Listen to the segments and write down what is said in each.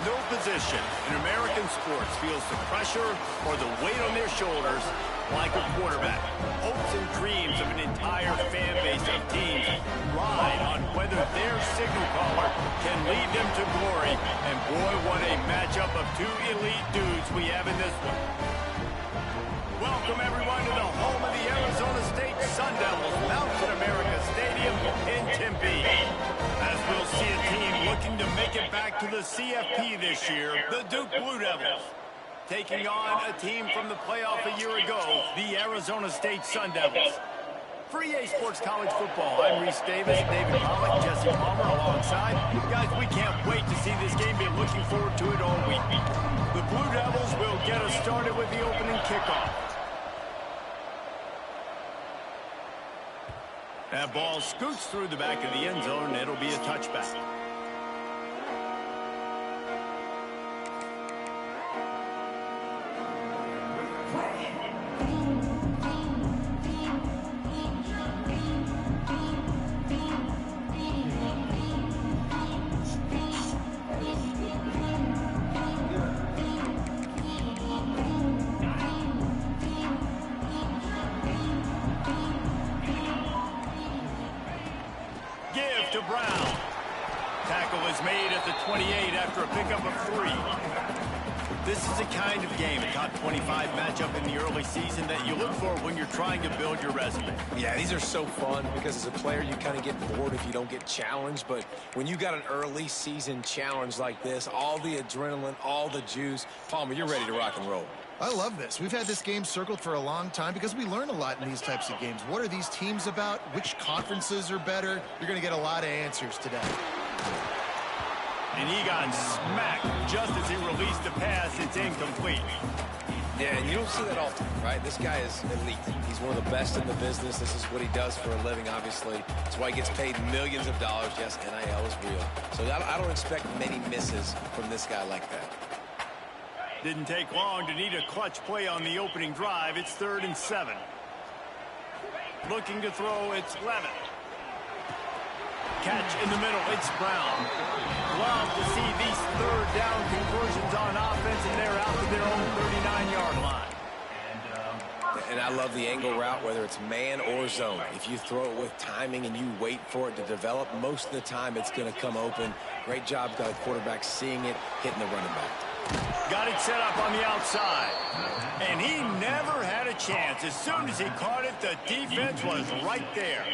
No position in American sports feels the pressure or the weight on their shoulders like a quarterback. Hopes and dreams of an entire fan base of teams ride on whether their signal caller can lead them to glory. And boy, what a matchup of two elite dudes we have in this one. Welcome, everyone, to the home of the Arizona State Sun Devils, Mountain America Stadium in Tempe. As we'll see a team looking to make it back to the CFP this year, the Duke Blue Devils, taking on a team from the playoff a year ago, the Arizona State Sun Devils. For EA Sports College Football, I'm Reese Davis, David Pollack, Jesse Palmer alongside. Guys, we can't wait to see this game. Been looking forward to it all week. The Blue Devils will get us started with the opening kickoff. That ball scoots through the back of the end zone, and it'll be a touchback. To Brown. Tackle is made at the 28 after a pickup of 3. This is the kind of game, a top 25 matchup in the early season, that you look for when you're trying to build your resume. Yeah, these are so fun because as a player you kind of get bored if you don't get challenged, but when you got an early season challenge like this, all the adrenaline, all the juice, Palmer, you're ready to rock and roll. I love this. We've had this game circled for a long time because we learn a lot in these types of games. What are these teams about? Which conferences are better? You're going to get a lot of answers today. And he got smacked just as he released the pass. It's incomplete. Yeah, and you don't see that often, right? This guy is elite. He's one of the best in the business. This is what he does for a living, obviously. That's why he gets paid millions of dollars. Yes, NIL is real. So I don't expect many misses from this guy like that. Didn't take long to need a clutch play on the opening drive. It's 3rd and 7. Looking to throw, it's Levin. Catch in the middle, it's Brown. Love to see these 3rd down conversions on offense, and they're out to their own 39-yard line. And I love the angle route, whether it's man or zone. If you throw it with timing and you wait for it to develop, most of the time it's going to come open. Great job by the quarterback seeing it, hitting the running back. Got it set up on the outside. And he never had a chance. As soon as he caught it, the defense was right there.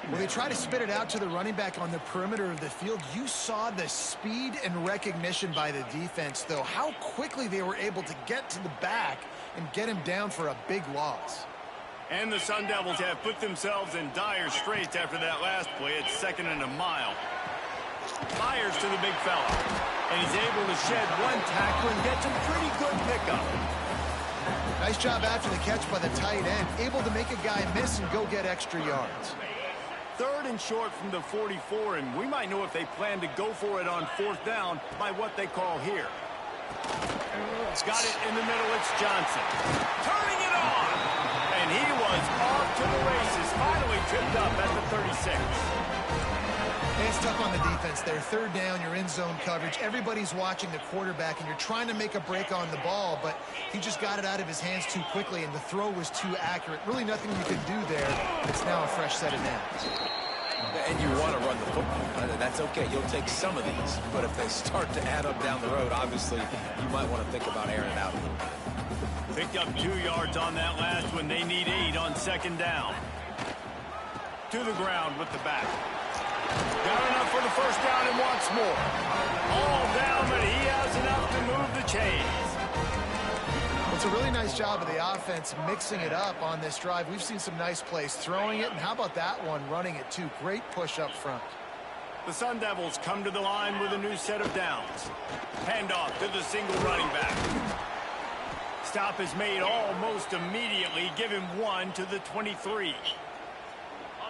When they try to spit it out to the running back on the perimeter of the field, you saw the speed and recognition by the defense, though, how quickly they were able to get to the back and get him down for a big loss. And the Sun Devils have put themselves in dire straits after that last play. It's 2nd and a mile. Fires to the big fella. And he's able to shed one tackle and get some pretty good pickup. Nice job after the catch by the tight end. Able to make a guy miss and go get extra yards. 3rd and short from the 44, and we might know if they plan to go for it on 4th down by what they call here. Got it in the middle, it's Johnson. Turning it on! And he was off to the races, finally tripped up at the 36. It's tough on the defense there. 3rd down, you're in zone coverage. Everybody's watching the quarterback, and you're trying to make a break on the ball, but he just got it out of his hands too quickly, and the throw was too accurate. Really nothing you can do there. It's now a fresh set of downs. And you want to run the football. That's okay. You'll take some of these. But if they start to add up down the road, obviously, you might want to think about airing it out a little bit. Picked up 2 yards on that last one. They need 8 on 2nd down. To the ground with the back. Got enough for the 1st down and wants more. All down, but he has enough to move the chains. It's a really nice job of the offense mixing it up on this drive. We've seen some nice plays throwing it, and how about that one running it too? Great push up front. The Sun Devils come to the line with a new set of downs. Handoff to the single running back. Stop is made almost immediately. Give him 1 to the 23.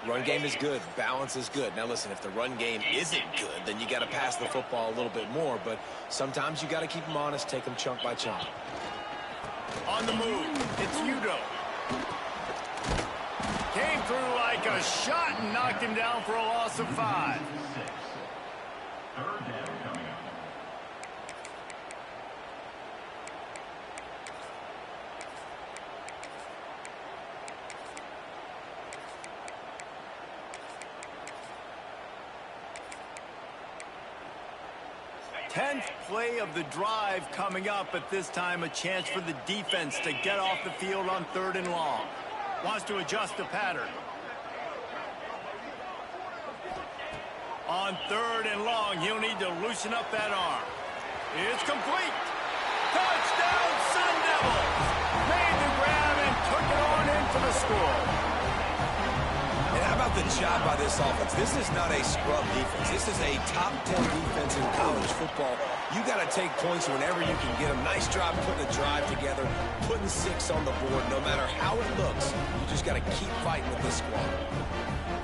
Run game is good. Balance is good. Now, listen, if the run game isn't good, then you got to pass the football a little bit more. But sometimes you got to keep them honest, take them chunk by chunk. On the move, it's Udo. Came through like a shot and knocked him down for a loss of 5. 10th play of the drive coming up, but this time a chance for the defense to get off the field on 3rd and long. Wants to adjust the pattern. On 3rd and long, he'll need to loosen up that arm. It's complete. Touchdown, Sun Devils! Made the grab and took it on in for the score. And how about the job by this offense? This is not a scrub defense. This is a top 10 defense in college football. You got to take points whenever you can get them. Nice job putting a drive together, putting 6 on the board. No matter how it looks, you just got to keep fighting with this squad.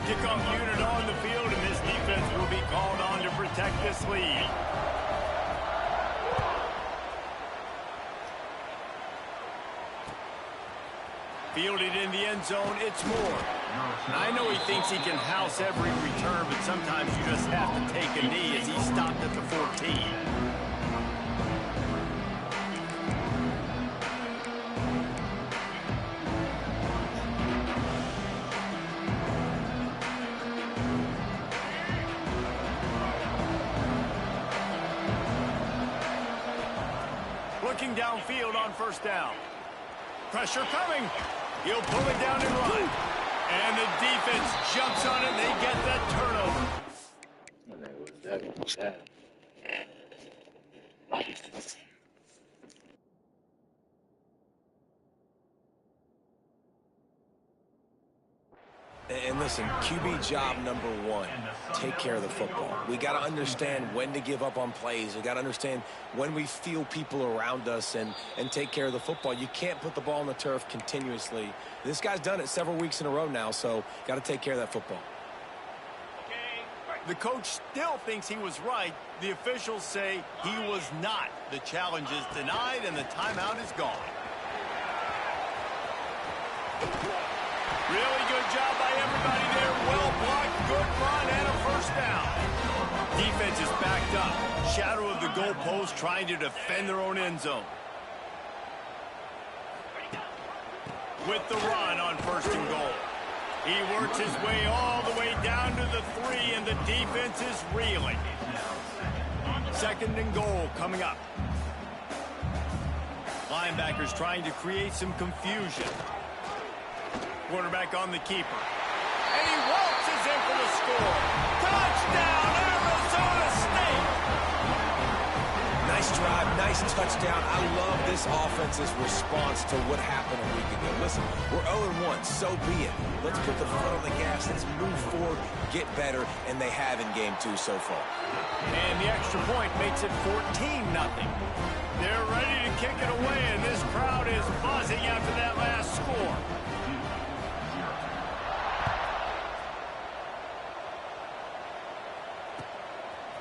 Kickoff unit on the field, and this defense will be called on to protect this lead. Fielded in the end zone, it's Moore. I know he thinks he can house every return, but sometimes you just have to take a knee as he stopped at the 14. Looking downfield on 1st down. Pressure coming. He'll pull it down and run. And the defense jumps on it, and they get that turnover. And listen, QB job number 1, take care of the football. We got to understand when to give up on plays. We got to understand when we feel people around us and take care of the football. You can't put the ball on the turf continuously. This guy's done it several weeks in a row now, so got to take care of that football. The coach still thinks he was right. The officials say he was not. The challenge is denied, and the timeout is gone. Really good job by everybody there. Well blocked, good run, and a 1st down. Defense is backed up. Shadow of the goalpost trying to defend their own end zone. With the run on 1st and goal. He works his way all the way down to the 3, and the defense is reeling. 2nd and goal coming up. Linebackers trying to create some confusion. Quarterback on the keeper. And he waltzes in for the score. Touchdown, Arizona State! Nice drive, nice touchdown. I love this offense's response to what happened a week ago. Listen, we're 0-1, so be it. Let's put the foot on the gas. Let's move forward, get better, and they have in game 2 so far. And the extra point makes it 14-0. They're ready to kick it away, and this crowd is buzzing after that last score.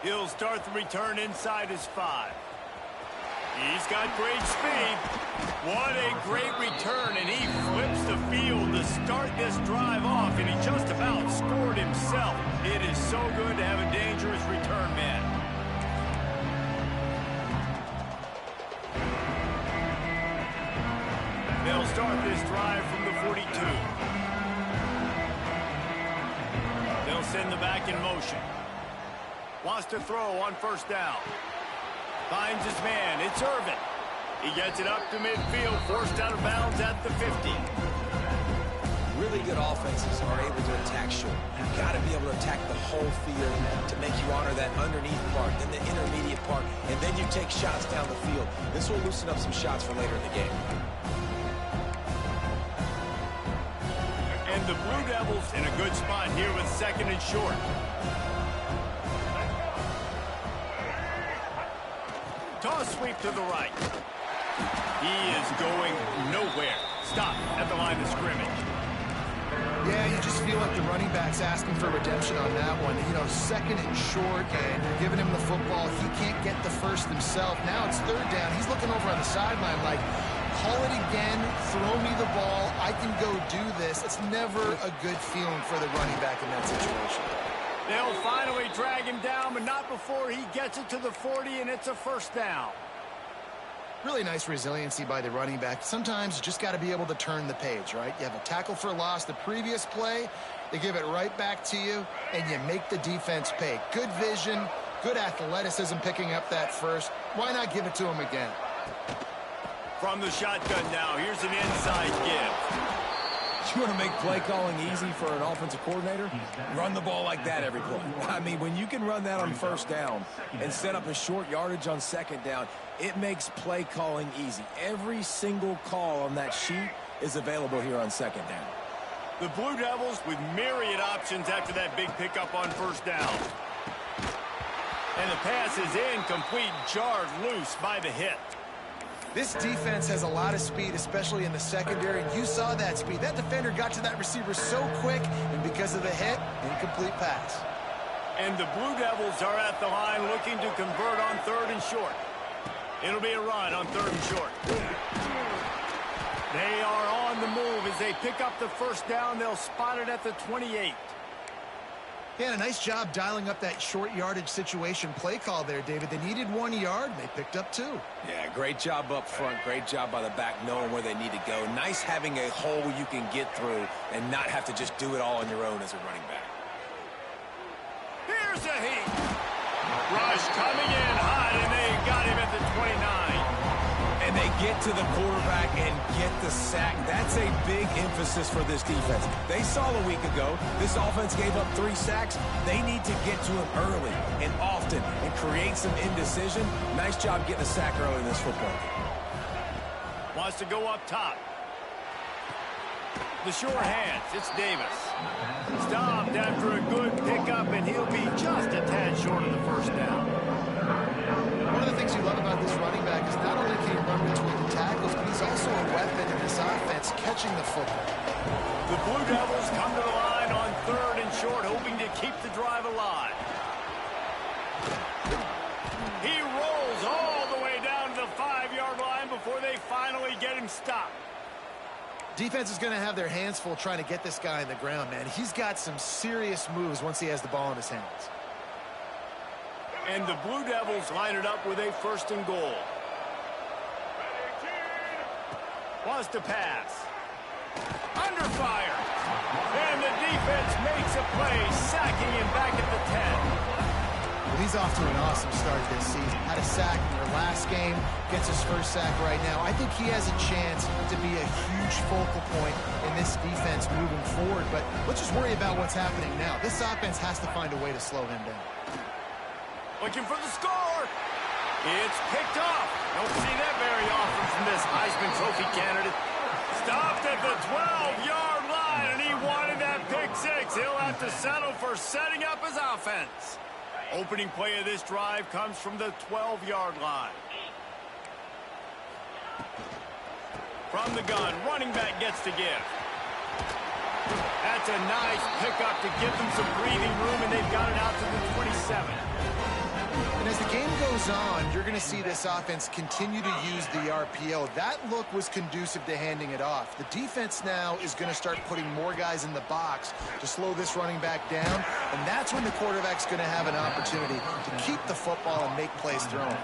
He'll start the return inside his 5. He's got great speed. What a great return, and he flips the field to start this drive off, and he just about scored himself. It is so good to have a dangerous return man. They'll start this drive from the 42. They'll send the back in motion. Wants to throw on 1st down. Finds his man. It's Irvin. He gets it up to midfield, forced out of bounds at the 50. Really good offenses are able to attack short. You've got to be able to attack the whole field to make you honor that underneath part, then the intermediate part, and then you take shots down the field. This will loosen up some shots for later in the game. And the Blue Devils in a good spot here with 2nd and short. Toss sweep to the right. He is going nowhere. Stop at the line of scrimmage. Yeah, you just feel like the running back's asking for redemption on that one. You know, 2nd and short, and you're giving him the football. He can't get the 1st himself. Now it's 3rd down. He's looking over on the sideline like, call it again, throw me the ball, I can go do this. It's never a good feeling for the running back in that situation. They'll finally drag him down, but not before he gets it to the 40, and it's a 1st down. Really nice resiliency by the running back. Sometimes you just got to be able to turn the page, right? You have a tackle for loss the previous play, they give it right back to you, and you make the defense pay. Good vision, Good athleticism picking up that first. Why not give it to him again? From the shotgun now, here's an inside give. You want to make play calling easy for an offensive coordinator? Run the ball like that every play. I mean, when you can run that on first down and set up a short yardage on second down, it makes play calling easy. Every single call on that sheet is available here on second down. The Blue Devils with myriad options after that big pickup on first down. And the pass is incomplete, jarred loose by the hit. This defense has a lot of speed, especially in the secondary, and you saw that speed. That defender got to that receiver so quick, and because of the hit, incomplete pass. And the Blue Devils are at the line looking to convert on 3rd and short. It'll be a run on 3rd and short. They are on the move as they pick up the first down. They'll spot it at the 28. Yeah, a nice job dialing up that short yardage situation play call there, David. They needed 1 yard. They picked up 2. Yeah, great job up front. Great job by the back knowing where they need to go. Nice having a hole you can get through and not have to just do it all on your own as a running back. Here's a heat. Rush coming in hot, and they got him at the 29. And they get to the quarterback and get the sack. That's a big emphasis for this defense. They saw a week ago this offense gave up 3 sacks. They need to get to him early and often and create some indecision. Nice job getting a sack early in this football game. Wants to go up top. The sure hands. It's Davis. Stopped after a good pickup, and he'll be just a tad short of the first down. One of the things you love about this running back is not only can he run between the tackles, but he's also a weapon in this offense catching the football. The Blue Devils come to the line on 3rd and short, hoping to keep the drive alive. He rolls all the way down to the 5-yard line before they finally get him stopped. Defense is going to have their hands full trying to get this guy in the ground, man. He's got some serious moves once he has the ball in his hands. And the Blue Devils line it up with a 1st and goal. Wants to pass. Under fire. And the defense makes a play, sacking him back at the 10. Well, he's off to an awesome start this season. Had a sack in their last game, gets his first sack right now. I think he has a chance to be a huge focal point in this defense moving forward. But let's just worry about what's happening now. This offense has to find a way to slow him down. Looking for the score. It's picked off. Don't see that very often from this Heisman Trophy candidate. Stopped at the 12-yard line, and he wanted that pick 6. He'll have to settle for setting up his offense. Opening play of this drive comes from the 12-yard line. From the gun, running back gets to give. That's a nice pickup to give them some breathing room, and they've got it out to the 27. And as the game goes on, you're going to see this offense continue to use the RPO. That look was conducive to handing it off. The defense now is going to start putting more guys in the box to slow this running back down, and that's when the quarterback's going to have an opportunity to keep the football and make plays thrown.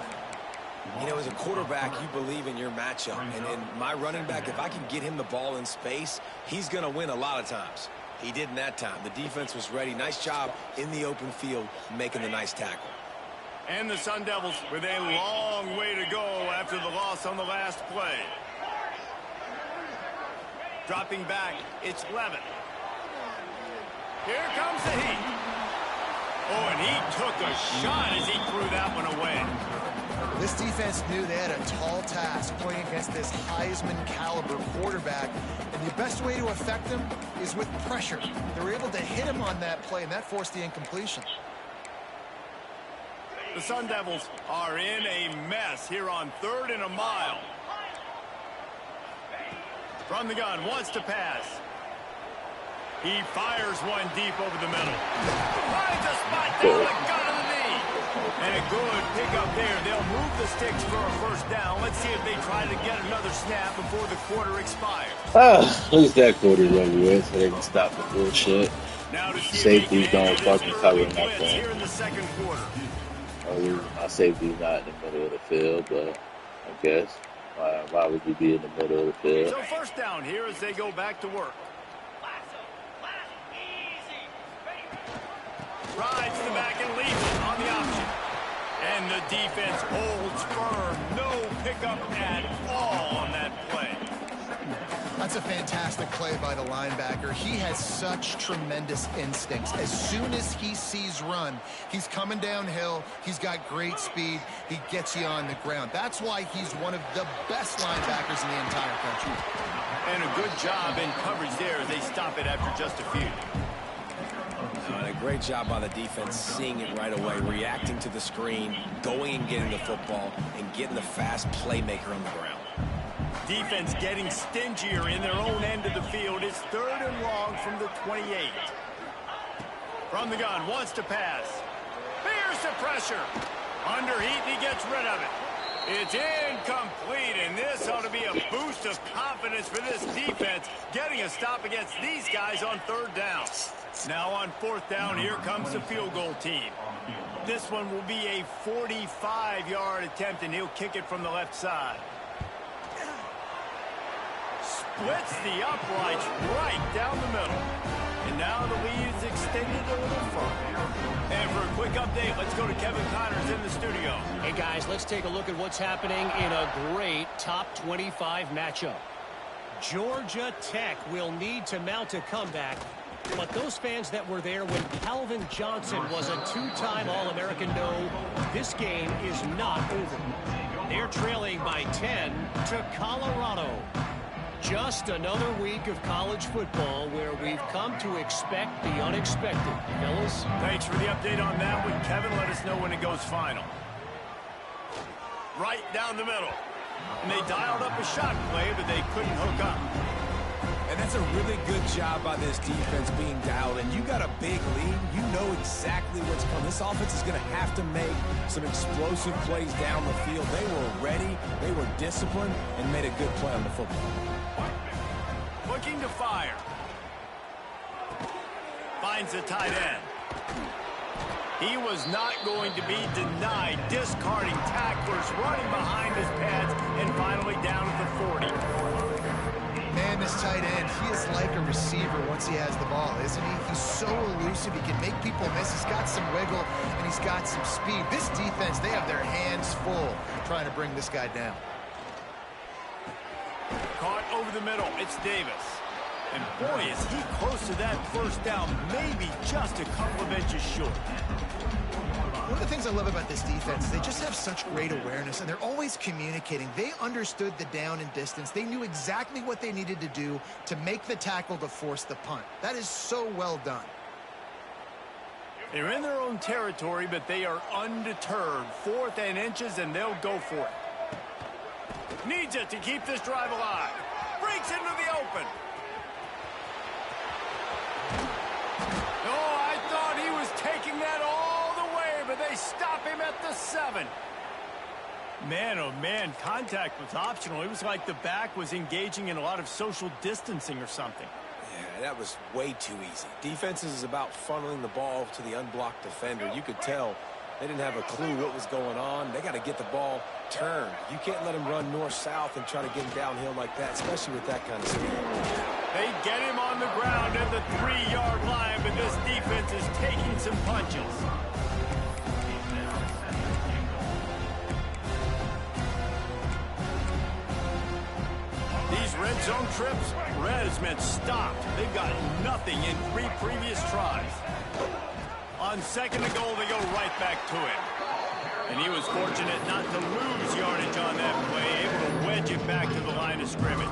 You know, as a quarterback, you believe in your matchup. And my running back, if I can get him the ball in space, he's going to win a lot of times. He didn't that time. The defense was ready. Nice job in the open field making the nice tackle. And the Sun Devils with a long way to go after the loss on the last play. Dropping back, it's Levin. Here comes the heat. Oh, and he took a shot as he threw that one away. This defense knew they had a tall task playing against this Heisman caliber quarterback, and the best way to affect him is with pressure. They were able to hit him on that play, and that forced the incompletion. The Sun Devils are in a mess here on 3rd and a mile. From the gun, wants to pass. He fires one deep over the middle. Finds a spot down the gut of the knee. And a good pickup there. They'll move the sticks for a first down. Let's see if they try to get another snap before the quarter expires. At least that quarter's over with, so they can stop the bullshit. Now to see Safeties don't fucking cover nothing. Here in the second quarter. My safety's not in the middle of the field, but I guess why would you be in the middle of the field? So first down here as they go back to work. Rides to the back and leaves it on the option. And the defense holds firm. No pickup at all on that play. That's a fantastic play by the linebacker. He has such tremendous instincts. As soon as he sees run, he's coming downhill. He's got great speed. He gets you on the ground. That's why he's one of the best linebackers in the entire country. And a good job in coverage there. They stop it after just a few. And a great job by the defense, seeing it right away, reacting to the screen, going and getting the football, and getting the fast playmaker on the ground. Defense getting stingier in their own end of the field. It's 3rd and long from the 28. From the gun, wants to pass. Here's the pressure. Under heat, he gets rid of it. It's incomplete, and this ought to be a boost of confidence for this defense, getting a stop against these guys on 3rd down. Now on 4th down, here comes the field goal team. This one will be a 45-yard attempt, and he'll kick it from the left side. Splits the uprights right down the middle. And now the lead is extended a little further. And for a quick update, let's go to Kevin Connors in the studio. Hey, guys, let's take a look at what's happening in a great top 25 matchup. Georgia Tech will need to mount a comeback, but those fans that were there when Calvin Johnson was a 2-time All-American know this game is not over. They're trailing by 10 to Colorado. Just another week of college football where we've come to expect the unexpected. Fellas? Thanks for the update on that one, Kevin. Let us know when it goes final. Right down the middle. And they dialed up a shot play, but they couldn't hook up. And that's a really good job by this defense being dialed in. You got a big lead. You know exactly what's coming. This offense is going to have to make some explosive plays down the field. They were ready, they were disciplined, and made a good play on the football. Looking to fire. Finds the tight end. He was not going to be denied, discarding tacklers, running behind his pads, and finally down at the 40. Man, this tight end, he is like a receiver once he has the ball, isn't he? He's so elusive, he can make people miss. He's got some wiggle, and he's got some speed. This defense, they have their hands full trying to bring this guy down. Caught over the middle. It's Davis. And boy, is he close to that 1st down, maybe just a couple of inches short. One of the things I love about this defense is they just have such great awareness, and they're always communicating. They understood the down and distance. They knew exactly what they needed to do to make the tackle to force the punt. That is so well done. They're in their own territory, but they are undeterred. 4th and inches, and they'll go for it. Needs it to keep this drive alive. Breaks into the open. Oh, I thought he was taking that all the way, but they stop him at the 7. Man, oh man, contact was optional. It was like the back was engaging in a lot of social distancing or something. Yeah, that was way too easy. Defenses is about funneling the ball to the unblocked defender. You could tell they didn't have a clue what was going on. They got to get the ball turned. You can't let him run north-south and try to get him downhill like that, especially with that kind of speed. They get him on the ground at the 3-yard line, but this defense is taking some punches. These red zone trips, red has meant stopped. They've got nothing in 3 previous tries. On 2nd and goal, they go right back to it. And he was fortunate not to lose yardage on that play, able to wedge it back to the line of scrimmage.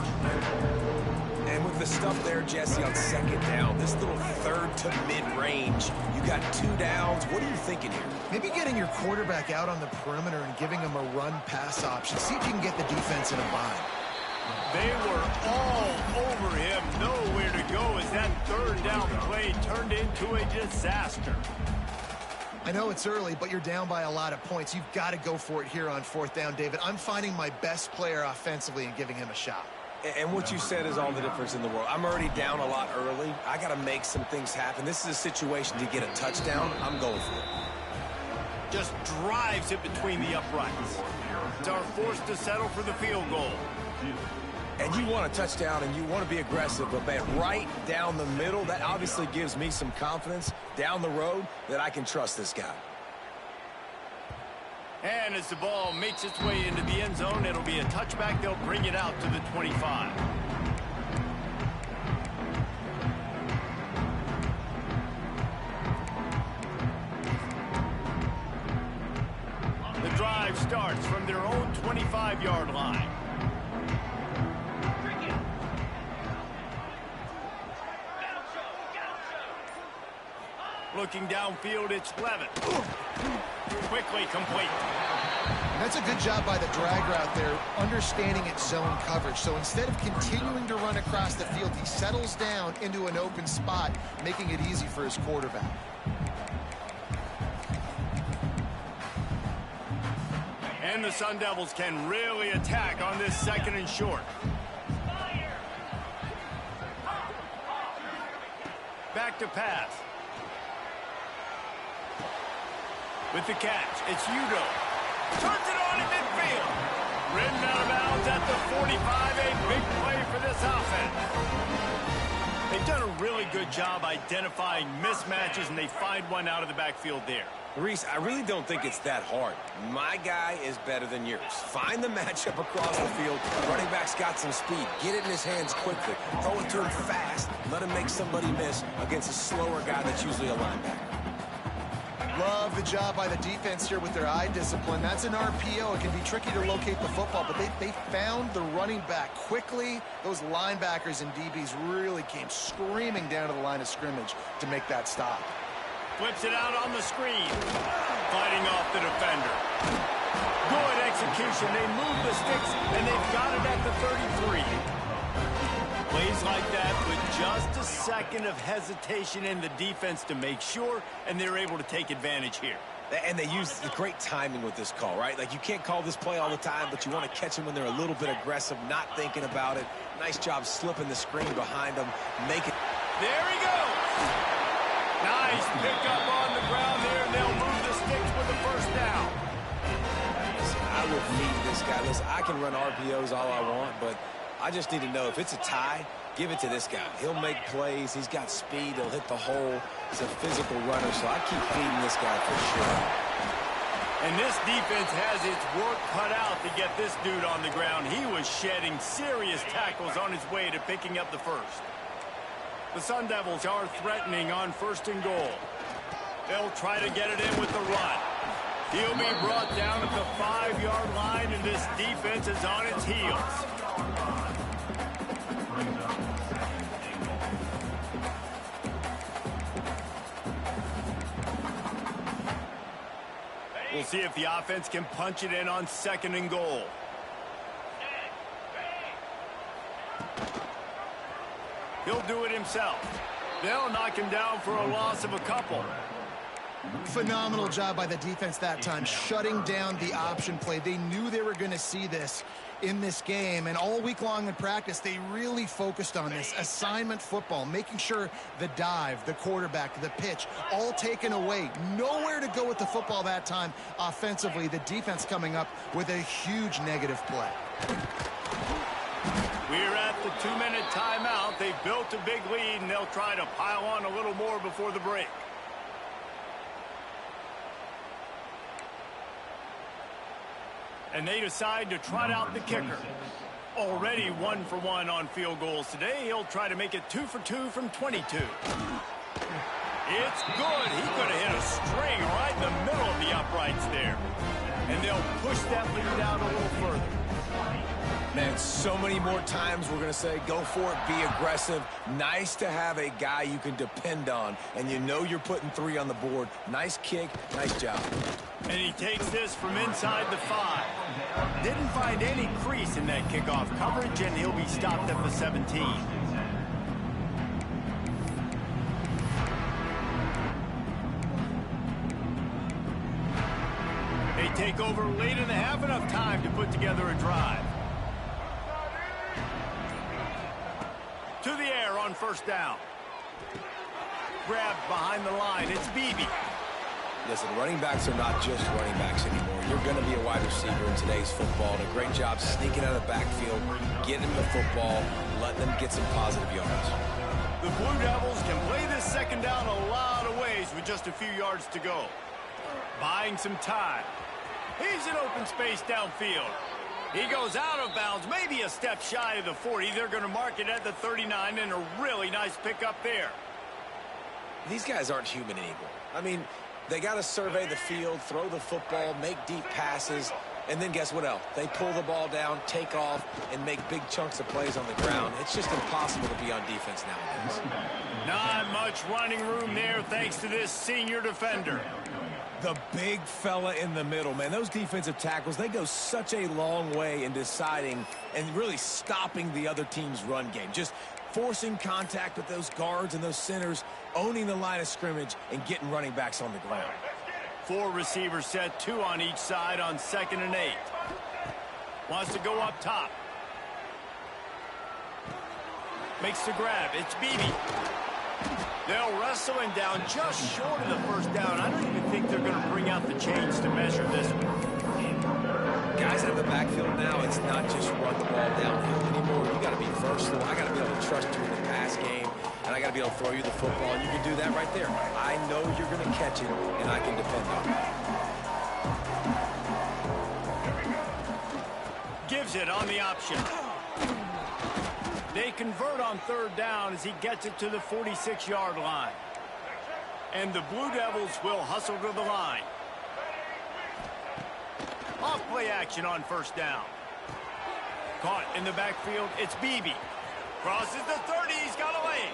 And with the stuff there, Jesse, on 2nd down, this little 3rd to mid-range, you got 2 downs. What are you thinking here? Maybe getting your quarterback out on the perimeter and giving him a run-pass option. See if you can get the defense in a bind. They were all over him. Nowhere to go as that 3rd down play turned into a disaster. I know it's early, but you're down by a lot of points. You've got to go for it here on 4th down, David. I'm finding my best player offensively and giving him a shot. And what you said is all the difference in the world. I'm already down a lot early. I got to make some things happen. This is a situation to get a touchdown. I'm going for it. Just drives it between the uprights. Are forced to settle for the field goal. And you want a touchdown and you want to be aggressive, but man, right down the middle, that obviously gives me some confidence down the road that I can trust this guy. And as the ball makes its way into the end zone, it'll be a touchback. They'll bring it out to the 25. The drive starts from their own 25-yard line. Looking downfield, it's Levitt. Quickly complete. That's a good job by the drag route there, understanding its zone coverage. So instead of continuing to run across the field, he settles down into an open spot, making it easy for his quarterback. And the Sun Devils can really attack on this 2nd and short. Back to pass. With the catch, it's Udo. Turns it on in midfield. Ridden out of bounds at the 45. A big play for this offense. They've done a really good job identifying mismatches, and they find one out of the backfield there. Reese, I really don't think it's that hard. My guy is better than yours. Find the matchup across the field. Running back's got some speed. Get it in his hands quickly. Throw it to him fast. Let him make somebody miss against a slower guy that's usually a linebacker. Love the job by the defense here with their eye discipline. That's an RPO. It can be tricky to locate the football, but they found the running back quickly. Those linebackers and DBs really came screaming down to the line of scrimmage to make that stop. Flips it out on the screen. Fighting off the defender. Good execution. They move the sticks, and they've got it at the 33. Plays like that with just a second of hesitation in the defense to make sure, and they're able to take advantage here. And they use the great timing with this call, right? Like, you can't call this play all the time, but you want to catch them when they're a little bit aggressive, not thinking about it. Nice job slipping the screen behind them. Make it. There he goes. Nice pickup on the ground there, and they'll move the sticks with the first down. I would feed this guy. Listen, I can run RPOs all I want, but I just need to know if it's a tie, give it to this guy. He'll make plays. He's got speed. He'll hit the hole. He's a physical runner, so I keep feeding this guy for sure. And this defense has its work cut out to get this dude on the ground. He was shedding serious tackles on his way to picking up the first. The Sun Devils are threatening on 1st and goal. They'll try to get it in with the run. He'll be brought down at the 5-yard line, and this defense is on its heels. We'll see if the offense can punch it in on 2nd and goal. He'll do it himself. They'll knock him down for a loss of a couple. Phenomenal job by the defense that time, shutting down the option play. They knew they were going to see this in this game, and all week long in practice, they really focused on this assignment football, making sure the dive, the quarterback, the pitch, all taken away. Nowhere to go with the football that time offensively. The defense coming up with a huge negative play. We're at the 2-minute timeout. They've built a big lead, and they'll try to pile on a little more before the break. And they decide to trot out the kicker. Already 1 for 1 on field goals today. He'll try to make it 2 for 2 from 22. It's good. He could have hit a string right in the middle of the uprights there. And they'll push that lead out a little further. Man, so many more times we're going to say, go for it, be aggressive. Nice to have a guy you can depend on, and you know you're putting 3 on the board. Nice kick, nice job. And he takes this from inside the 5. Didn't find any crease in that kickoff coverage, and he'll be stopped at the 17. They take over late in the half, enough time to put together a drive. To the air on 1st down. Grabbed behind the line. It's Beebe. Listen, running backs are not just running backs anymore. You're going to be a wide receiver in today's football. And a great job sneaking out of the backfield, getting the football, letting them get some positive yards. The Blue Devils can play this 2nd down a lot of ways with just a few yards to go. Buying some time. He's in open space downfield. He goes out of bounds, maybe a step shy of the 40. They're going to mark it at the 39, and a really nice pickup there. These guys aren't human anymore. I mean, they got to survey the field, throw the football, make deep passes, and then guess what else? They pull the ball down, take off, and make big chunks of plays on the ground. It's just impossible to be on defense nowadays. Not much running room there thanks to this senior defender. The big fella in the middle, man. Those defensive tackles, they go such a long way in deciding and really stopping the other team's run game. Just forcing contact with those guards and those centers, owning the line of scrimmage, and getting running backs on the ground. 4 receivers set, 2 on each side on 2nd and 8. Wants to go up top. Makes the grab. It's Beebe. They'll wrestle him down just short of the first down. I don't even think they're going to bring out the chains to measure this one. Guys in the backfield now, it's not just run the ball downhill anymore. You got to be versatile. I got to be able to trust you in the pass game, and I got to be able to throw you the football, and you can do that right there. I know you're going to catch it, and I can depend on it. Gives it on the option. They convert on 3rd down as he gets it to the 46-yard line. And the Blue Devils will hustle to the line. Off play action on 1st down. Caught in the backfield, it's Beebe. Crosses the 30, he's got a lane.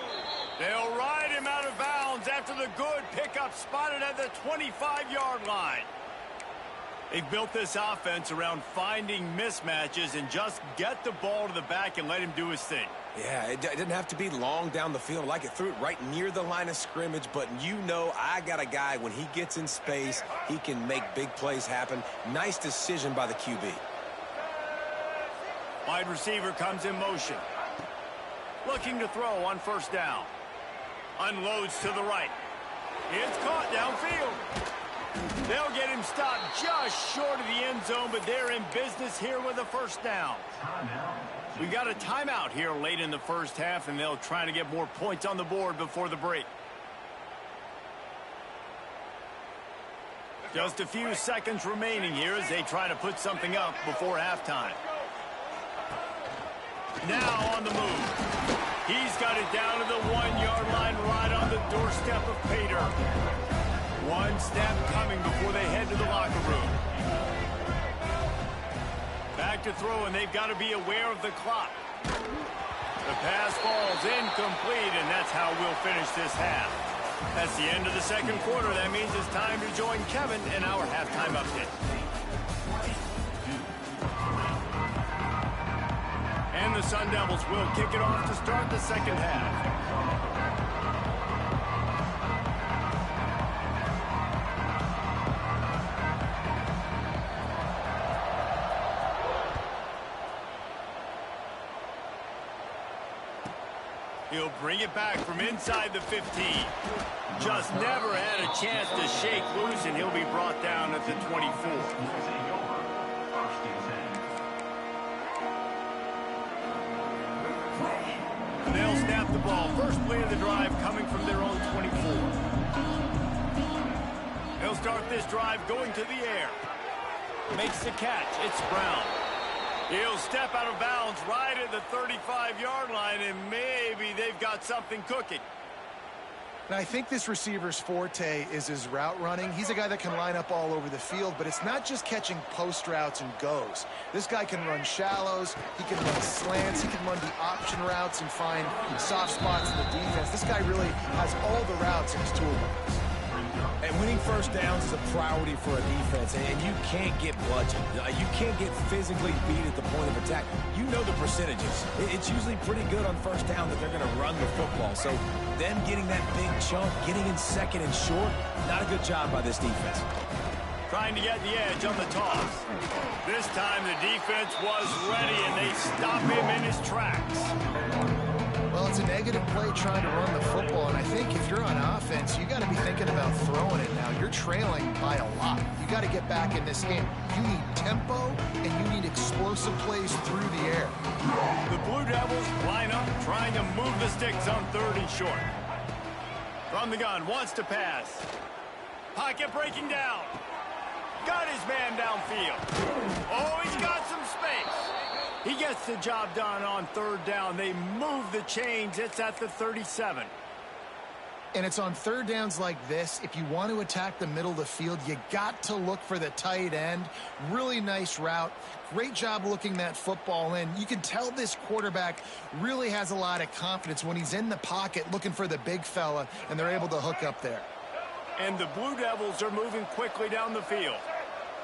They'll ride him out of bounds after the good pickup spotted at the 25-yard line. They've built this offense around finding mismatches and just get the ball to the back and let him do his thing. Yeah, it didn't have to be long down the field. Like it threw it right near the line of scrimmage, but you know I got a guy, when he gets in space, he can make big plays happen. Nice decision by the QB. Wide receiver comes in motion. Looking to throw on 1st down. Unloads to the right. It's caught downfield. They'll get him stopped just short of the end zone, but they're in business here with a 1st down. We got a timeout here late in the 1st half, and they'll try to get more points on the board before the break. Just a few seconds remaining here as they try to put something up before halftime. Now on the move. He's got it down to the 1-yard line right on the doorstep of Pater. One snap coming before they head to the locker room. Back to throw, and they've got to be aware of the clock. The pass falls incomplete, and that's how we'll finish this half. That's the end of the 2nd quarter. That means it's time to join Kevin in our halftime update. And the Sun Devils will kick it off to start the 2nd half. He'll bring it back from inside the 15. Just never had a chance to shake loose, and he'll be brought down at the 24. They'll snap the ball. First play of the drive coming from their own 24. They'll start this drive going to the air. Makes the catch. It's Brown. He'll step out of bounds right at the 35-yard line, and maybe they've got something cooking. And I think this receiver's forte is his route running. He's a guy that can line up all over the field, but it's not just catching post routes and goes. This guy can run shallows, he can run slants, he can run the option routes and find soft spots in the defense. This guy really has all the routes in his toolbox. And winning 1st downs is a priority for a defense, and you can't get bludgeoned. You can't get physically beat at the point of attack. You know the percentages. It's usually pretty good on 1st down that they're going to run the football. So them getting that big chunk, getting in 2nd and short, not a good job by this defense. Trying to get the edge on the toss. This time the defense was ready, and they stop him in his tracks. Well, it's a negative play trying to run the football, and I think if you're on offense, you got to be thinking about throwing it now. You're trailing by a lot. You got to get back in this game. You need tempo, and you need explosive plays through the air. The Blue Devils line up, trying to move the sticks on 3rd and short. From the gun, wants to pass. Pocket breaking down. Got his man downfield. Oh, he's got some space. He gets the job done on third down. They move the chains. It's at the 37. And it's on third downs like this. If you want to attack the middle of the field, you got to look for the tight end. Really nice route. Great job looking that football in. You can tell this quarterback really has a lot of confidence when he's in the pocket looking for the big fella, and they're able to hook up there. And the Blue Devils are moving quickly down the field.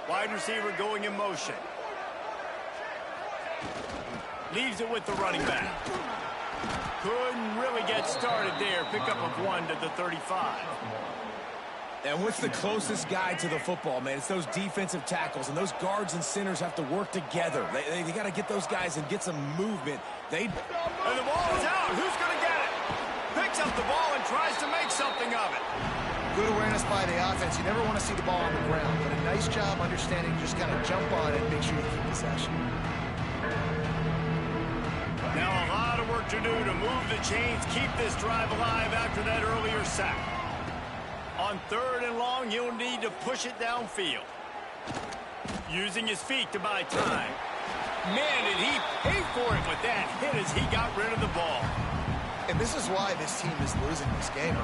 Wide receiver going in motion. Leaves it with the running back. Couldn't really get started there. Pickup of 1 to the 35. And what's the closest guy to the football, man? It's those defensive tackles, and those guards and centers have to work together. They got to get those guys and get some movement. And the ball is out. Who's going to get it? Picks up the ball and tries to make something of it. Good awareness by the offense. You never want to see the ball on the ground, but a nice job understanding just kind of jump on it and make sure you keep possession. Now a lot of work to do to move the chains, keep this drive alive after that earlier sack. On third and long, he'll need to push it downfield. Using his feet to buy time. Man, did he pay for it with that hit as he got rid of the ball. And this is why this team is losing this game.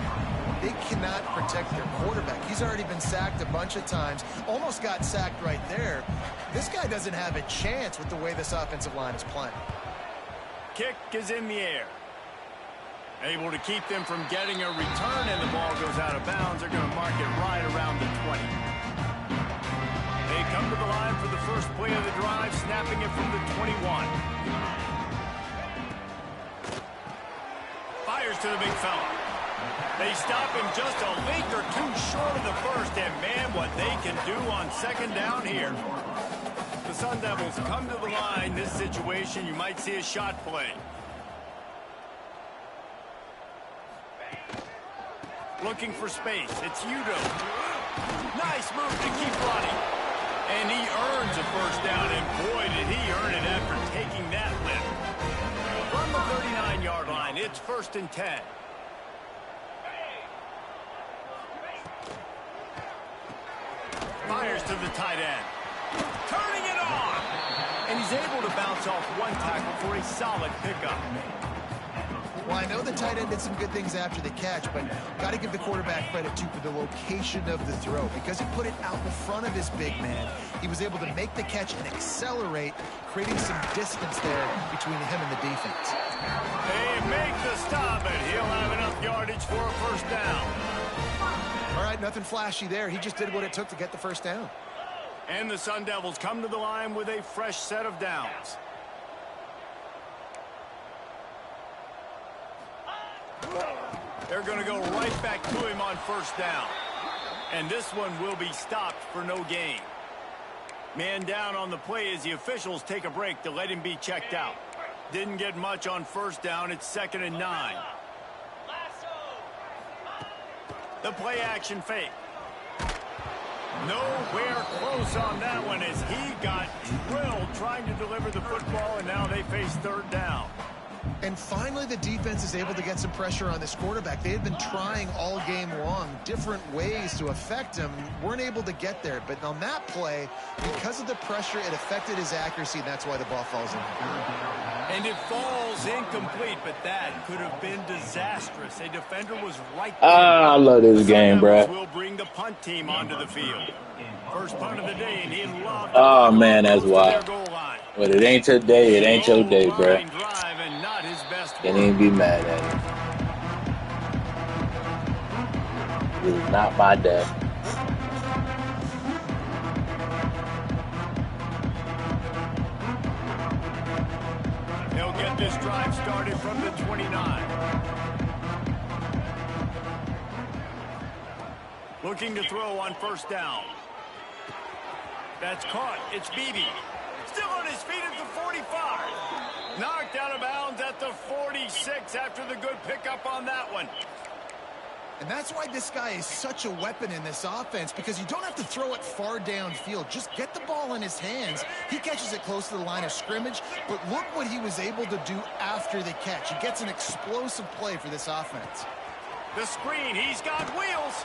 They cannot protect their quarterback. He's already been sacked a bunch of times. Almost got sacked right there. This guy doesn't have a chance with the way this offensive line is playing. Kick is in the air. Able to keep them from getting a return, and the ball goes out of bounds. They're going to mark it right around the 20. They come to the line for the first play of the drive, snapping it from the 21. Fires to the big fella. They stop him just a link or two short of the first, and man, what they can do on second down here. The Sun Devils come to the line. This situation, you might see a shot play. Looking for space. It's Udo. Nice move to keep running. And he earns a first down, and boy, did he earn it after taking that lift. From the 39-yard line, it's 1st and 10. Fires to the tight end. Turning it on! And he's able to bounce off one tackle for a solid pickup. Well, I know the tight end did some good things after the catch, but got to give the quarterback credit, too, for the location of the throw. Because he put it out in front of his big man, he was able to make the catch and accelerate, creating some distance there between him and the defense. They make the stop, and he'll have enough yardage for a first down. All right, nothing flashy there. He just did what it took to get the first down. And the Sun Devils come to the line with a fresh set of downs. They're going to go right back to him on first down. And this one will be stopped for no gain. Man down on the play as the officials take a break to let him be checked out. Didn't get much on first down. It's 2nd and 9. The play action fake. Nowhere close on that one as he got drilled trying to deliver the football, and now they face third down. And finally, the defense is able to get some pressure on this quarterback. They had been trying all game long different ways to affect him. Weren't able to get there. But on that play, because of the pressure, it affected his accuracy, and that's why the ball falls in. And it falls incomplete, but that could have been disastrous. A defender was right Ah, there. I love this game, bro. Will bring the punt team onto the field. First punt of the day, and he loved Oh, man, that's wild. But it ain't today. It ain't your day, bro. Can't even be mad at it. It is not my day. They'll get this drive started from the 29. Looking to throw on first down. That's caught. It's Beebe. Still on his feet at the 45. Knocked out of bounds at the 46 after the good pickup on that one. And that's why this guy is such a weapon in this offense, because you don't have to throw it far downfield. Just get the ball in his hands. He catches it close to the line of scrimmage, but look what he was able to do after the catch. He gets an explosive play for this offense. The screen, he's got wheels.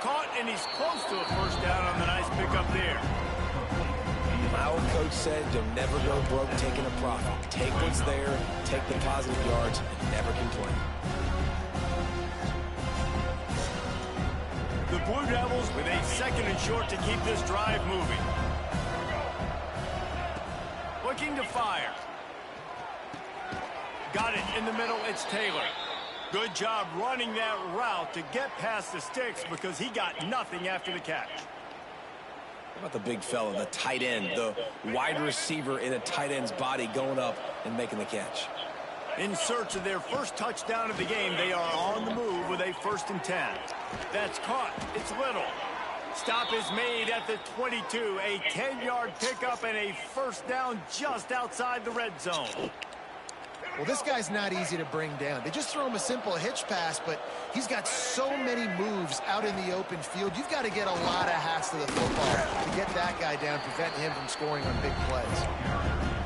Caught, and he's close to a first down on the nice pickup there. My old coach said you'll never go broke taking a profit. Take what's there, take the positive yards, and never complain. The Blue Devils with a 2nd and short to keep this drive moving. Looking to fire. Got it in the middle. It's Taylor. Good job running that route to get past the sticks because he got nothing after the catch. How about the big fella, the tight end, the wide receiver in a tight end's body going up and making the catch? In search of their first touchdown of the game, they are on the move with a 1st and 10. That's caught. It's Little. Stop is made at the 22. A 10-yard pickup and a first down just outside the red zone. Well, this guy's not easy to bring down. They just throw him a simple hitch pass, but he's got so many moves out in the open field. You've got to get a lot of hats to the football to get that guy down, prevent him from scoring on big plays.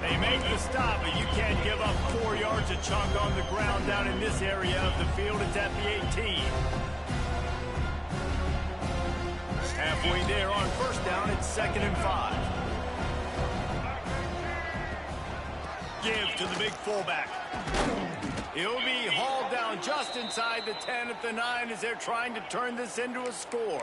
They make the stop, but you can't give up 4 yards a chunk on the ground down in this area of the field. It's at the 18. Halfway there on first down, it's 2nd and 5. Give to the big fullback. He'll be hauled down just inside the 10 at the 9 as they're trying to turn this into a score.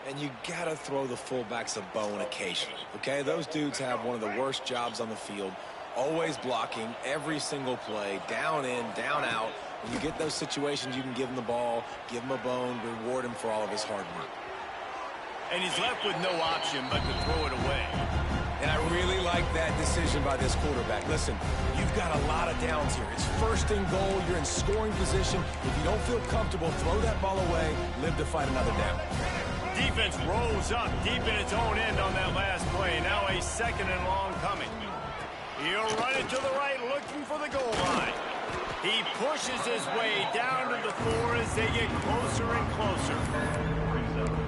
And you got to throw the fullbacks a bone occasionally, okay? Those dudes have one of the worst jobs on the field, always blocking every single play, down in, down out. When you get those situations, you can give him the ball, give him a bone, reward him for all of his hard work. And he's left with no option but to throw it away. And I really like that decision by this quarterback. Listen, you've got a lot of downs here. It's 1st and goal. You're in scoring position. If you don't feel comfortable, throw that ball away. Live to fight another down. Defense rose up deep in its own end on that last play. Now a 2nd and long coming. He'll run it to the right, looking for the goal line. He pushes his way down to the 4 as they get closer and closer.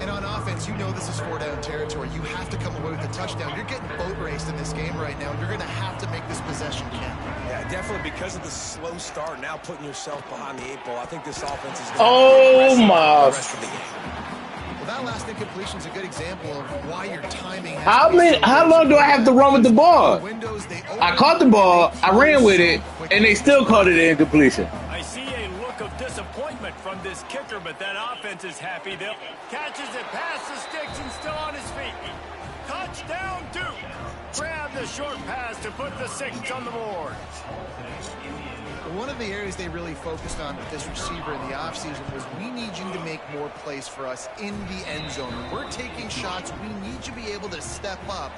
And on offense, you know this is 4-down territory. You have to come away with a touchdown. You're getting boat raced in this game right now. You're going to have to make this possession count. Yeah, definitely because of the slow start, now putting yourself behind the 8 ball. I think this offense is going to Oh, my. the rest of the game. Well, that last incompletion is a good example of why your timing has How long do I have to run with the ball? I caught the ball, I ran with it, and they still called it an incompletion. I see a look of disappointment from this kicker, but that offense is happy. They'll catches it past the sticks and still on his feet. Touchdown, Duke. Grab the short pass to put the 6 on the board. One of the areas they really focused on with this receiver in the offseason was we need you to make more plays for us in the end zone. When we're taking shots, we need you to be able to step up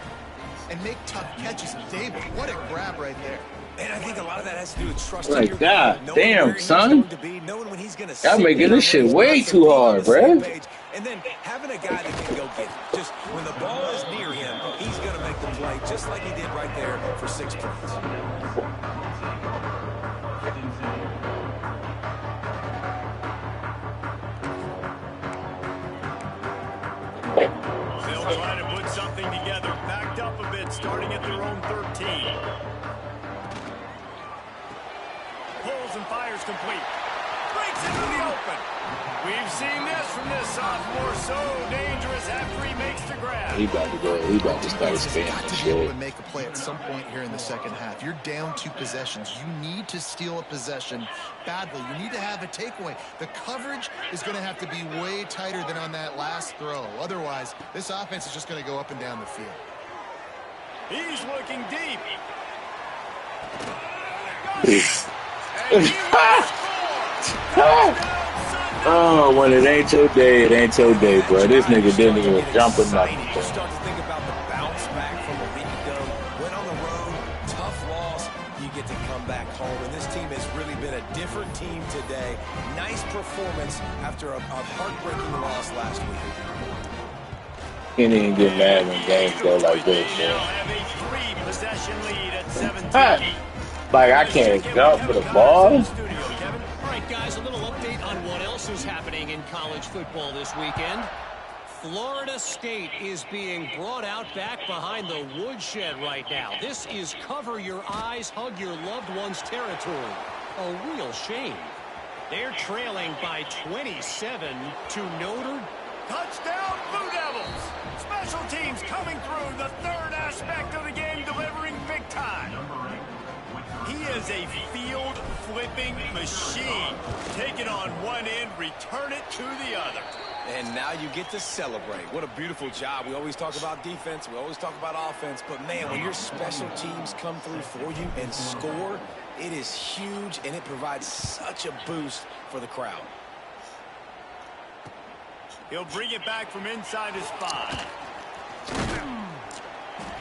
and make tough catches. And David, what a grab right there. And I think a lot of that has to do with trusting Like, your God guy, damn, son. knowing when he's going to Y'all making this shit way too hard, bruh. And then having a guy that can go get it. Just when the ball is near him, he's going to make the play just like he did right there for 6 points. They'll try to put something together, backed up a bit, starting at their own 13. Pulls and fires complete. Breaks into the open. We've seen this from this sophomore, so dangerous after he makes the grab. He about to start spamming Got the to be able shit. to make a play at some point here in the second half. You're down 2 possessions. You need to steal a possession badly. You need to have a takeaway. The coverage is going to have to be way tighter than on that last throw. Otherwise, this offense is just going to go up and down the field. He's looking deep. Oh, when it ain't your day, it ain't your day, bro. This nigga didn't even jump or nothing. You start to think about the bounce back from a week ago. Went on the road, tough loss. You get to come back home, and this team has really been a different team today. Nice performance after a heartbreaking loss last week. Can't even get mad when games go like this, Now bro. have a 3-possession lead at 17. Hey, like, I can't jump for the ball. All right, guys, a little update on what else is happening in college football this weekend. Florida State is being brought out back behind the woodshed right now. This is cover your eyes, hug your loved ones territory. A real shame. They're trailing by 27 to Notre Touchdown, Blue Devils. Special teams coming through the third aspect of the game, delivering big time. He is a field-flipping machine. Take it on one end, return it to the other. And now you get to celebrate. What a beautiful job. We always talk about defense. We always talk about offense. But, man, when your special teams come through for you and score, it is huge, and it provides such a boost for the crowd. He'll bring it back from inside his 5.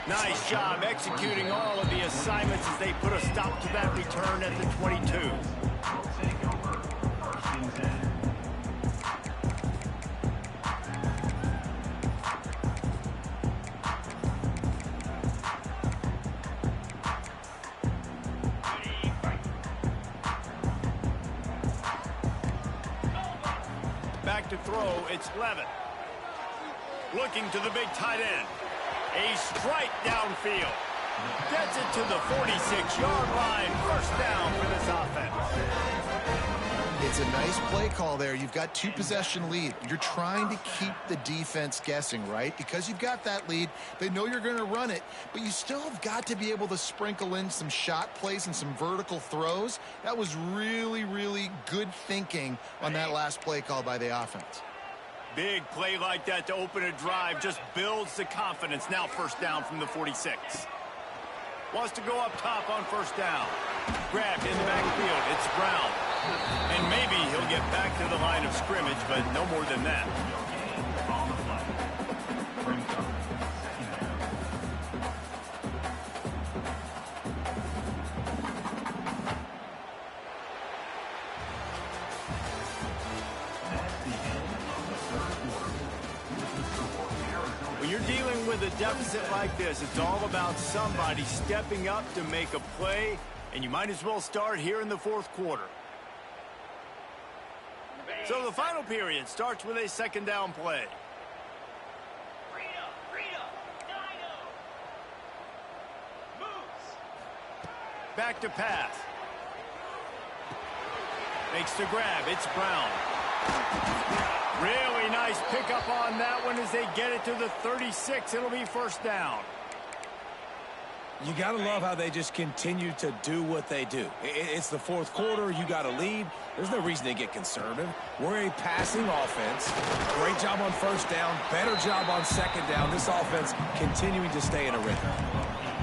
Nice job executing all of the assignments as they put a stop to that return at the 22. Back to throw, it's Levin. Looking to the big tight end. A strike downfield. Gets it to the 46-yard line. First down for this offense. It's a nice play call there. You've got 2-possession lead. You're trying to keep the defense guessing, right? Because you've got that lead. They know you're going to run it, but you still have got to be able to sprinkle in some shot plays and some vertical throws. That was really, really good thinking on that last play call by the offense. Big play like that to open a drive just builds the confidence. Now first down from the 46. Wants to go up top on first down. Grabbed in the backfield. It's Brown. And maybe he'll get back to the line of scrimmage, but no more than that. When you're dealing with a deficit like this, it's all about somebody stepping up to make a play, and you might as well start here in the fourth quarter. So the final period starts with a second down play. Back to pass. Makes the grab. It's Brown. Really nice pickup on that one as they get it to the 36. It'll be first down. You got to love how they just continue to do what they do. It's the fourth quarter. You got to lead. There's no reason to get conservative. We're a passing offense. Great job on first down. Better job on second down. This offense continuing to stay in a rhythm.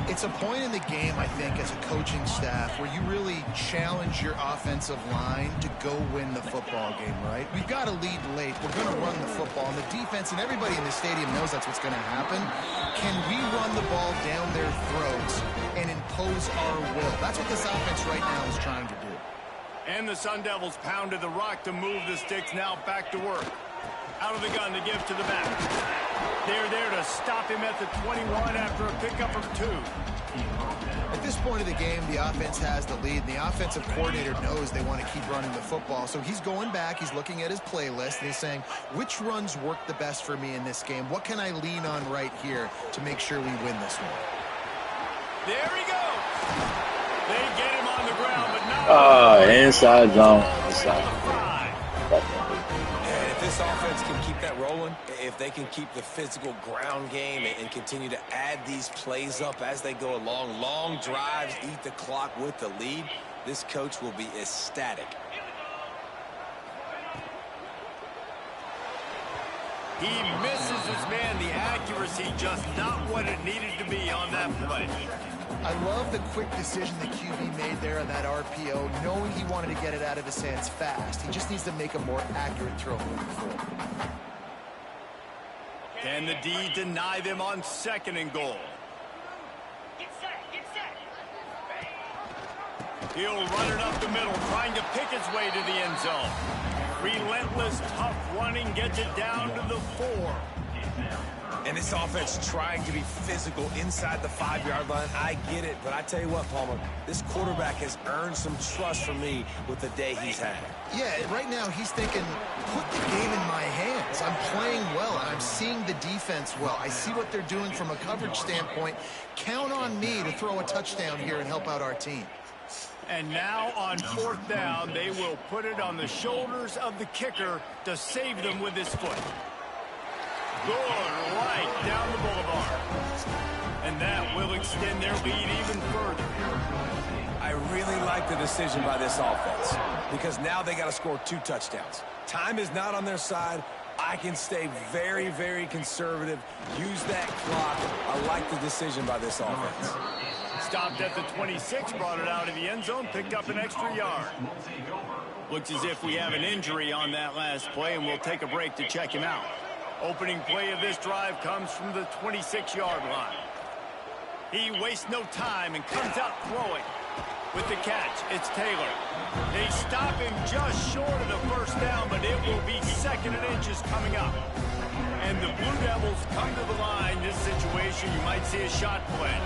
It's a point in the game, I think, as a coaching staff where you really challenge your offensive line to go win the football game, right? We've got to lead late. We're going to run the football. And the defense and everybody in the stadium knows that's what's going to happen. Can we run the ball down their throats and impose our will? That's what this offense right now is trying to do. And the Sun Devils pounded the rock to move the sticks. Now back to work. Out of the gun to give to the back. They're there to stop him at the 21 after a pickup of 2. At this point of the game, the offense has the lead. And the offensive coordinator knows they want to keep running the football. So he's going back. He's looking at his playlist. And he's saying, which runs work the best for me in this game? What can I lean on right here to make sure we win this one? There he goes. They get him on the ground, but not. Inside zone. Inside. And if this offense can keep that rolling, if they can keep the physical ground game and continue to add these plays up as they go along, long drives, eat the clock with the lead, this coach will be ecstatic. He misses his man. The accuracy just not what it needed to be on that play. I love the quick decision the QB made there on that RPO, knowing he wanted to get it out of his hands fast. He just needs to make a more accurate throw moving forward. Can the D deny them on second and goal? Get set, get set. He'll run it up the middle, trying to pick his way to the end zone. Relentless, tough running gets it down to the 4. And this offense trying to be physical inside the 5-yard line. I get it, but I tell you what, Palmer, this quarterback has earned some trust from me with the day he's had. Yeah, right now he's thinking, put the game in my hands. I'm playing well, and I'm seeing the defense well. I see what they're doing from a coverage standpoint. Count on me to throw a touchdown here and help out our team. And now on fourth down, they will put it on the shoulders of the kicker to save them with his foot. Good, right down the boulevard. And that will extend their lead even further. I really like the decision by this offense because now they got to score 2 touchdowns. Time is not on their side. I can stay very, very conservative. Use that clock. I like the decision by this offense. Stopped at the 26, brought it out of the end zone, picked up an extra yard. Looks as if we have an injury on that last play, and we'll take a break to check him out. Opening play of this drive comes from the 26-yard line. He wastes no time and comes out throwing. With the catch, it's Taylor. They stop him just short of the first down, but it will be 2nd and inches coming up. And the Blue Devils come to the line. This situation, you might see a shot play.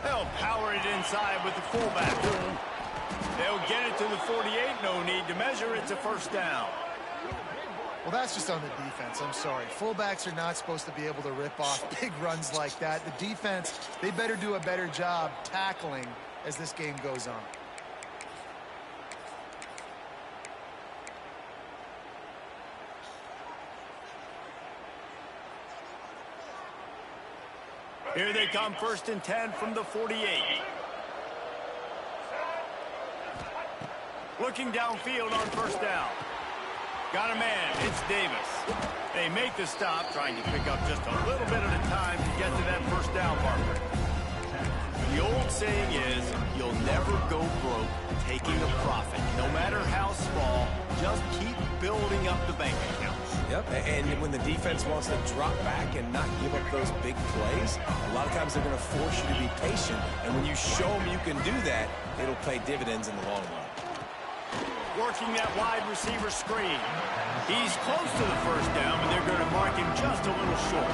They'll power it inside with the fullback. They'll get it to the 48. No need to measure. It's a first down. Well, that's just on the defense. I'm sorry. Fullbacks are not supposed to be able to rip off big runs like that. The defense, they better do a better job tackling as this game goes on. Here they come, 1st and 10 from the 48. Looking downfield on first down. Got a man, it's Davis. They make the stop, trying to pick up just a little bit at a time to get to that first down marker. The old saying is, you'll never go broke taking a profit. No matter how small, just keep building up the bank account. Yep, and when the defense wants to drop back and not give up those big plays, a lot of times they're going to force you to be patient. And when you show them you can do that, it'll pay dividends in the long run. Working that wide receiver screen. He's close to the first down, but they're going to mark him just a little short.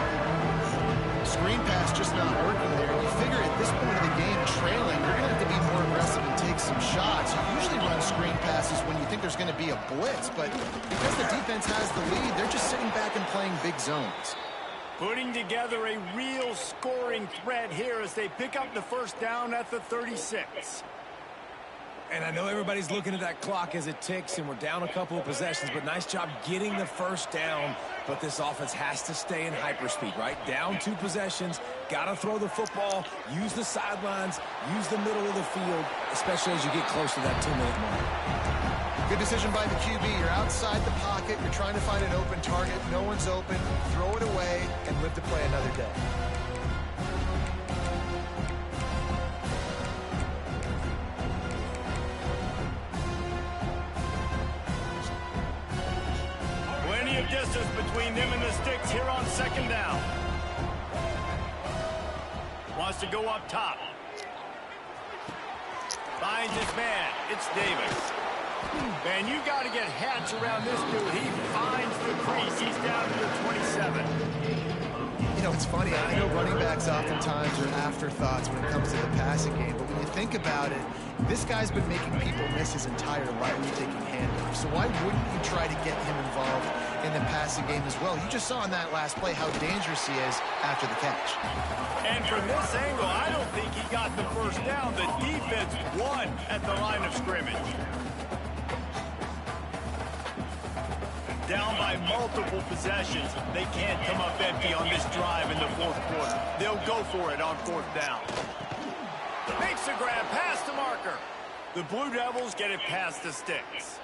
Screen pass just not working there. You figure at this point of the game, trailing, you're going to have to be more aggressive and take some shots. You usually run screen passes when you think there's going to be a blitz, but because the defense has the lead, they're just sitting back and playing big zones. Putting together a real scoring threat here as they pick up the first down at the 36. And I know everybody's looking at that clock as it ticks, and we're down a couple of possessions, but nice job getting the first down. But this offense has to stay in hyperspeed, right? Down 2 possessions, got to throw the football, use the sidelines, use the middle of the field, especially as you get close to that 2-minute mark. Good decision by the QB. You're outside the pocket. You're trying to find an open target. No one's open. Throw it away and live to play another day. Distance between them and the sticks here on 2nd down. Wants to go up top. Finds his man. It's Davis. Man, you got to get hats around this dude. He finds the crease. He's down to the 27. You know, it's funny. I know running backs oftentimes are afterthoughts when it comes to the passing game, but when you think about it, this guy's been making people miss his entire life taking handoffs. So why wouldn't you try to get him involved in the passing game as well? You just saw in that last play how dangerous he is after the catch. And from this angle, I don't think he got the first down. The defense won at the line of scrimmage. Down by multiple possessions. They can't come up empty on this drive in the 4th quarter. They'll go for it on 4th down. Makes the grab past the marker. The Blue Devils get it past the sticks.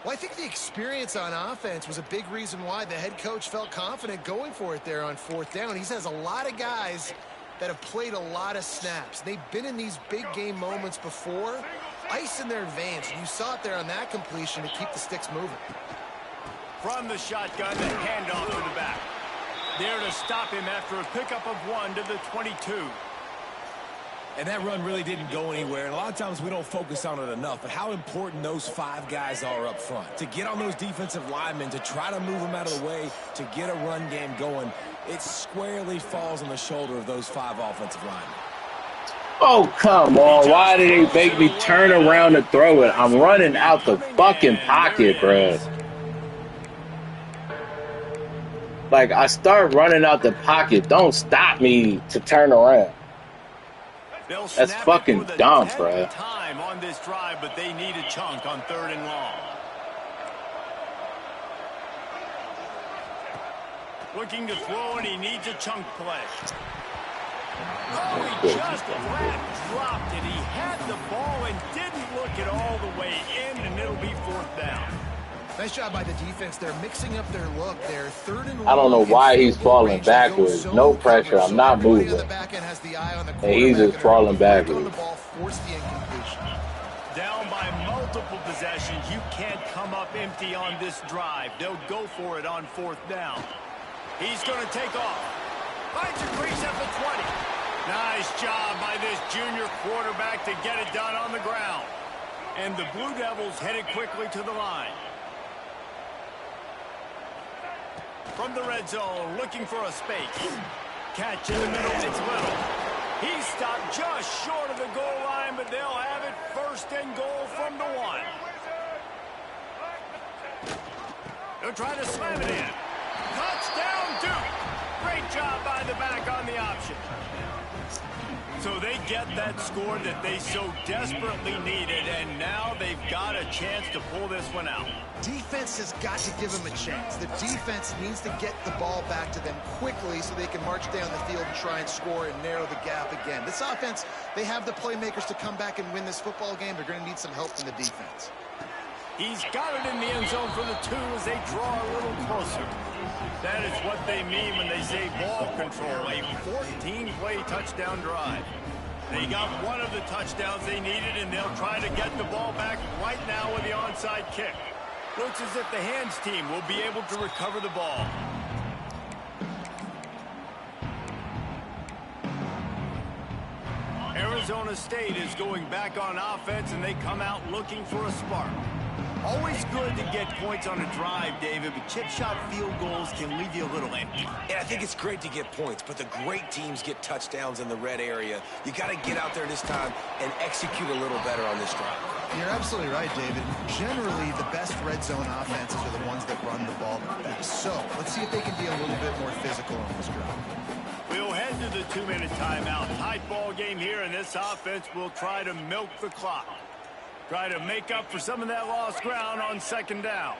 Well, I think the experience on offense was a big reason why the head coach felt confident going for it there on 4th down. He has a lot of guys that have played a lot of snaps. They've been in these big game moments before. Ice in their veins. You saw it there on that completion to keep the sticks moving. From the shotgun, the handoff to the back. There to stop him after a pickup of 1 to the 22. And that run really didn't go anywhere. And a lot of times we don't focus on it enough. But how important those 5 guys are up front. To get on those defensive linemen, to try to move them out of the way, to get a run game going, it squarely falls on the shoulder of those 5 offensive linemen. Oh, come on. Why did they make me turn around to throw it? I'm running out the fucking pocket, bro. Like, I start running out the pocket. Don't stop me to turn around. That's fucking dumb, bro. Time on this drive, but they need a chunk on 3rd and long. Looking to throw, and he needs a chunk play. Oh, he just dropped it. He had the ball and didn't look it all the way in, and it'll be 4th down. Nice job by the defense. They're mixing up their look. They're 3rd and 1. I don't know why he's falling backwards. No pressure. I'm not moving. And he's just falling backwards. Down by multiple possessions. You can't come up empty on this drive. They'll go for it on 4th down. He's going to take off. Finds a crease at the 20. Nice job by this junior quarterback to get it done on the ground. And the Blue Devils headed quickly to the line. From the red zone, looking for a space. Catch in the middle, it's Little. He's stopped just short of the goal line, but they'll have it 1st and goal from the 1. They'll try to slam it in. Touchdown, Duke. Great job by the back on the option. So they get that score that they so desperately needed, and now they've got a chance to pull this one out. Defense has got to give them a chance. The defense needs to get the ball back to them quickly so they can march down the field and try and score and narrow the gap again. This offense, they have the playmakers to come back and win this football game. They're going to need some help from the defense. He's got it in the end zone for the 2 as they draw a little closer. That is what they mean when they say ball control, a 14-play touchdown drive. They got one of the touchdowns they needed, and they'll try to get the ball back right now with the onside kick. Looks as if the hands team will be able to recover the ball. Arizona State is going back on offense, and they come out looking for a spark. Always good to get points on a drive, David, but chip shot field goals can leave you a little empty. Yeah, I think it's great to get points, but the great teams get touchdowns in the red area. You got to get out there this time and execute a little better on this drive. You're absolutely right, David. Generally, the best red zone offenses are the ones that run the ball the best. So let's see if they can be a little bit more physical on this drive. We'll head to the 2-minute timeout. Tight ball game here, and this offense will try to milk the clock. Try to make up for some of that lost ground on 2nd down.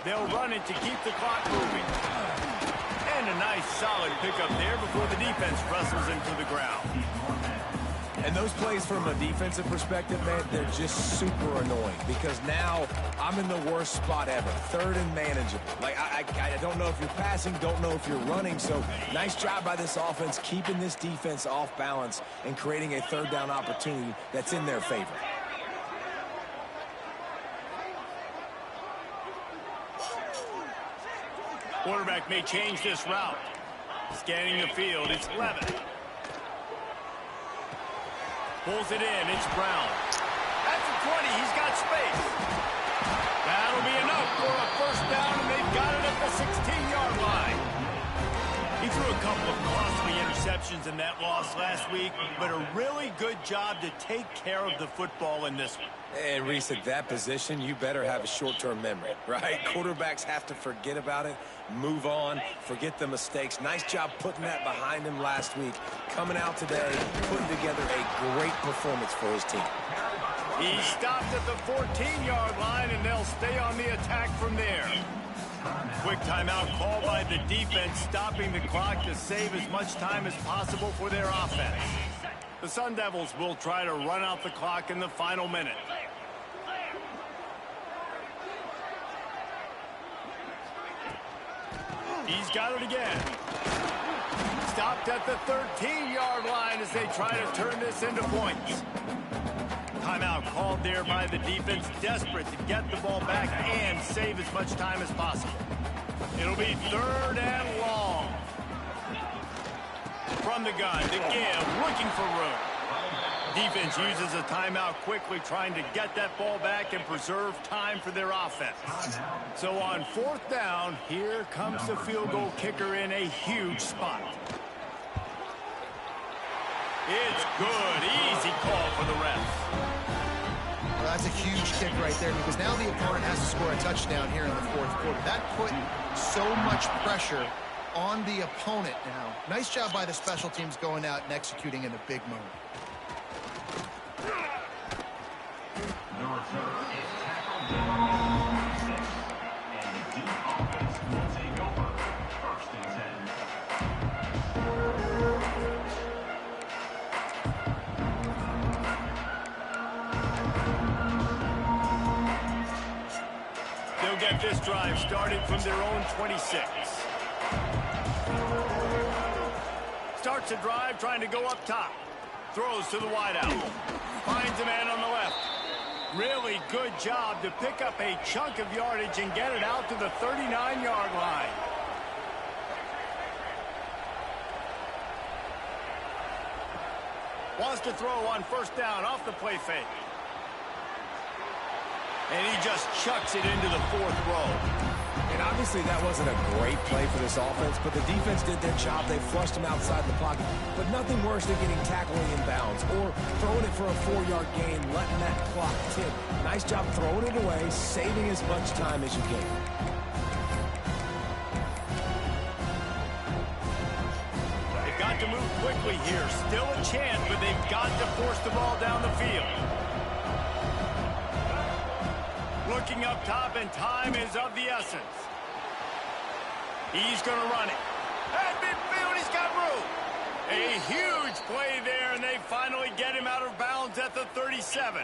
They'll run it to keep the clock moving. And a nice solid pickup there before the defense wrestles into the ground. And those plays from a defensive perspective, man, they're just super annoying because now I'm in the worst spot ever. 3rd and manageable. Like, I don't know if you're passing, don't know if you're running. So nice job by this offense keeping this defense off balance and creating a 3rd down opportunity that's in their favor. Quarterback may change this route. Scanning the field, it's Levin. Pulls it in, it's Brown. At the 20, he's got space. That'll be enough for a 1st down, and they've got it at the 16-yard line. He threw a couple of costly interceptions in that loss last week, but a really good job to take care of the football in this one. And Reese, at that position, you better have a short-term memory, right? Quarterbacks have to forget about it, move on, forget the mistakes. Nice job putting that behind him last week. Coming out today, putting together a great performance for his team. He stopped at the 14-yard line, and they'll stay on the attack from there. Quick timeout called by the defense, stopping the clock to save as much time as possible for their offense. The Sun Devils will try to run out the clock in the final minute. He's got it again. Stopped at the 13-yard line as they try to turn this into points. Timeout called there by the defense, desperate to get the ball back and save as much time as possible. It'll be 3rd and long. From the gun, to give, looking for room. Defense uses a timeout quickly, trying to get that ball back and preserve time for their offense. So on 4th down, here comes the field goal kicker in a huge spot. It's good. Easy call for the refs. Well, that's a huge kick right there because now the opponent has to score a touchdown here in the 4th quarter. That put so much pressure on the opponent now. Nice job by the special teams going out and executing in a big moment. get this drive started from their own 26. Starts the drive trying to go up top. Throws to the wideout. Finds a man on the left. Really good job to pick up a chunk of yardage and get it out to the 39-yard line. Wants to throw on first down off the play fake. And he just chucks it into the fourth row. And obviously that wasn't a great play for this offense, but the defense did their job. They flushed him outside the pocket. But nothing worse than getting tackled in bounds or throwing it for a 4-yard gain, letting that clock tick. Nice job throwing it away, saving as much time as you can. They've got to move quickly here. Still a chance, but they've got to force the ball down the field. Looking up top, and time is of the essence. He's going to run it. At midfield, he's got room. A huge play there, and they finally get him out of bounds at the 37.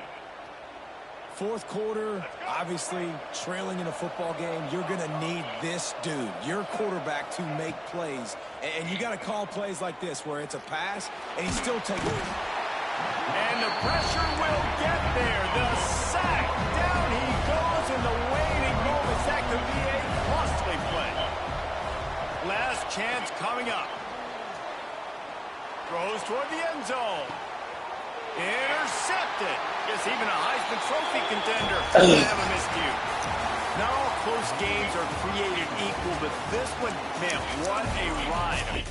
Fourth quarter, obviously trailing in a football game, you're going to need this dude, your quarterback, to make plays. And you got to call plays like this where it's a pass, and he's still taking it. And the pressure will get there. The sack. Down he goes in the waning moments. That could be a costly play. Last chance coming up. Throws toward the end zone. Intercepted. Guess even a Heisman Trophy contender would have a miscue. Not all close games are created equal, but this one, man, what a ride.